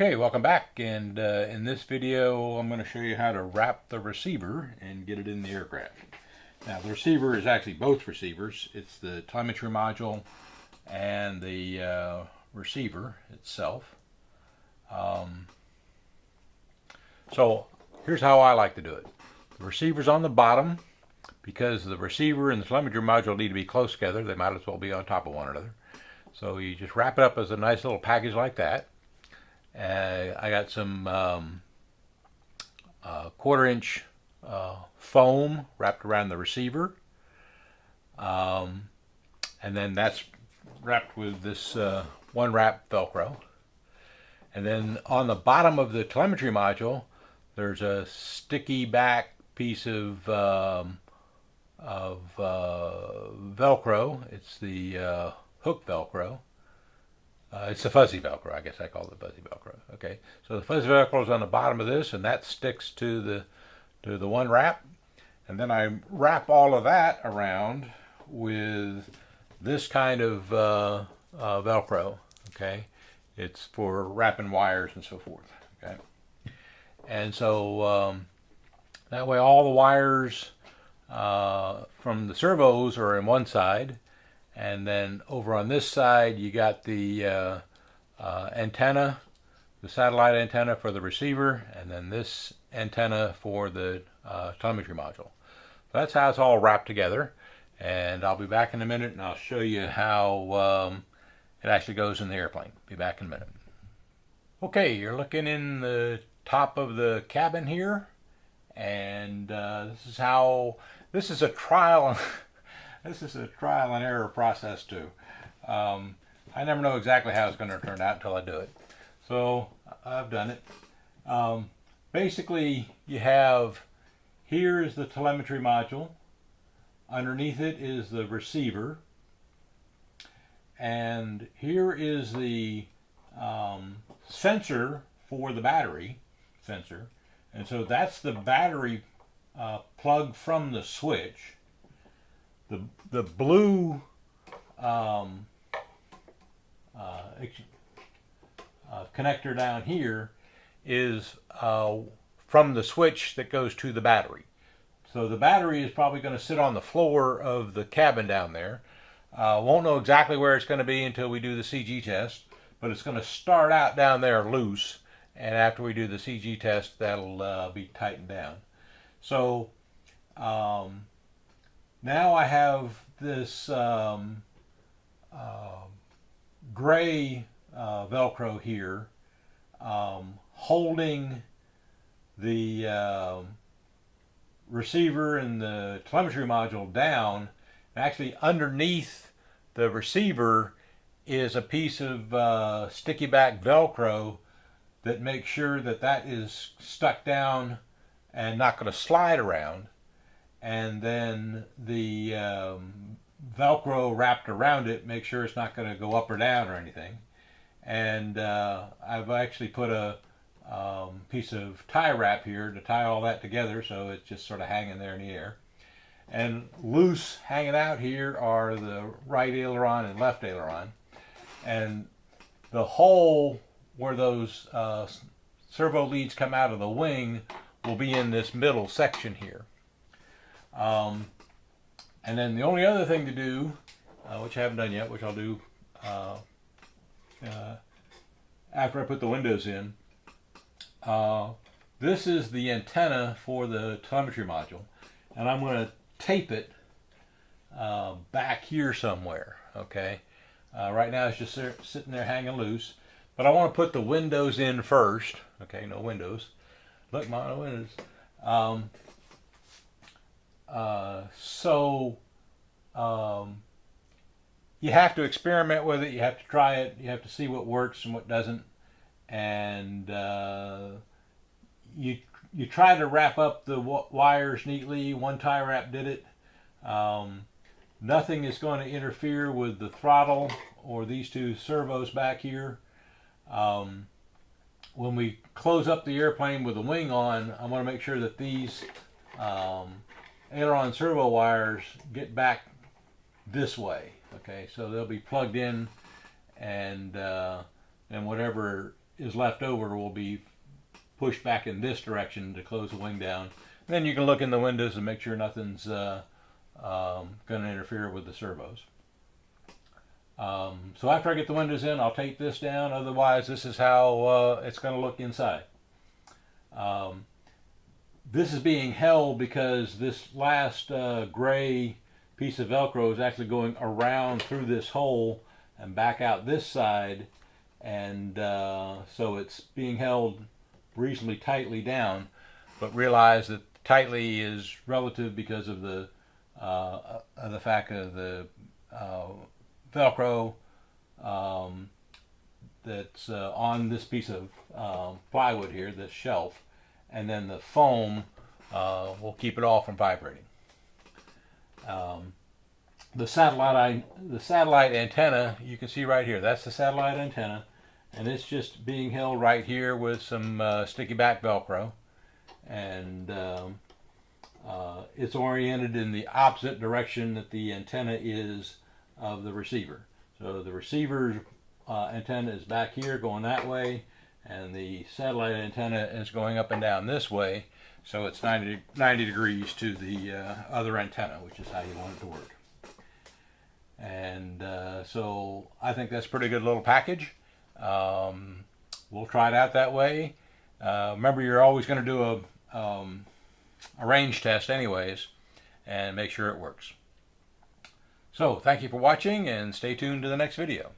Okay, welcome back, and in this video I'm going to show you how to wrap the receiver and get it in the aircraft. Now the receiver is actually both receivers. It's the telemetry module and the receiver itself. So here's how I like to do it. The receiver's on the bottom because the receiver and the telemetry module need to be close together. They might as well be on top of one another. So you just wrap it up as a nice little package like that. I got some 1/4-inch foam wrapped around the receiver, and then that's wrapped with this one wrap Velcro. And then on the bottom of the telemetry module, there's a sticky back piece of Velcro. It's the hook Velcro. It's the fuzzy Velcro, I guess I call it the fuzzy Velcro. Okay, so the fuzzy Velcro is on the bottom of this, and that sticks to the one wrap. And then I wrap all of that around with this kind of Velcro. Okay, it's for wrapping wires and so forth. Okay, and so that way all the wires from the servos are in one side. And then over on this side, you got the antenna, the satellite antenna for the receiver, and then this antenna for the telemetry module. That's how it's all wrapped together. And I'll be back in a minute, and I'll show you how it actually goes in the airplane. Be back in a minute. Okay, you're looking in the top of the cabin here, and this is a trial. This is a trial and error process too. I never know exactly how it's going to turn out until I do it. So I've done it. Basically, you have, here is the telemetry module. Underneath it is the receiver. And here is the sensor for the battery sensor. And so that's the battery plug from the switch. The blue connector down here is from the switch that goes to the battery. So the battery is probably going to sit on the floor of the cabin down there. Won't know exactly where it's going to be until we do the CG test, but it's going to start out down there loose, and after we do the CG test, that'll be tightened down. So now I have this gray Velcro here holding the receiver and the telemetry module down. Actually, underneath the receiver is a piece of sticky back Velcro that makes sure that that is stuck down and not going to slide around. And then the Velcro wrapped around it, make sure it's not going to go up or down or anything. And I've actually put a piece of tie wrap here to tie all that together, so it's just sort of hanging there in the air. And loose hanging out here are the right aileron and left aileron. And the hole where those servo leads come out of the wing will be in this middle section here. And then the only other thing to do, which I haven't done yet, which I'll do after I put the windows in, this is the antenna for the telemetry module, and I'm going to tape it back here somewhere. Okay, right now it's just sitting there hanging loose, but I want to put the windows in first. Okay, no windows. Look, no windows. You have to experiment with it, you have to try it, you have to see what works and what doesn't, and you try to wrap up the wires neatly. One tie wrap did it. Nothing is going to interfere with the throttle or these two servos back here. When we close up the airplane with the wing on, I'm going to make sure that these aileron servo wires get back this way. Okay, so they'll be plugged in, and whatever is left over will be pushed back in this direction to close the wing down. And then you can look in the windows and make sure nothing's going to interfere with the servos. So after I get the windows in, I'll tape this down. Otherwise, this is how it's going to look inside. This is being held because this last gray piece of Velcro is actually going around through this hole and back out this side, and so it's being held reasonably tightly down, but realize that tightly is relative because of the fact of the Velcro that's on this piece of plywood here, this shelf, and then the foam will keep it all from vibrating. The satellite antenna, you can see right here, that's the satellite antenna, and it's just being held right here with some sticky back Velcro, and it's oriented in the opposite direction that the antenna is of the receiver. So the receiver's antenna is back here going that way, and the satellite antenna is going up and down this way, so it's 90 degrees to the other antenna, which is how you want it to work. And so I think that's a pretty good little package. We'll try it out that way. Remember, you're always going to do a range test anyways, and make sure it works. So thank you for watching, and stay tuned to the next video.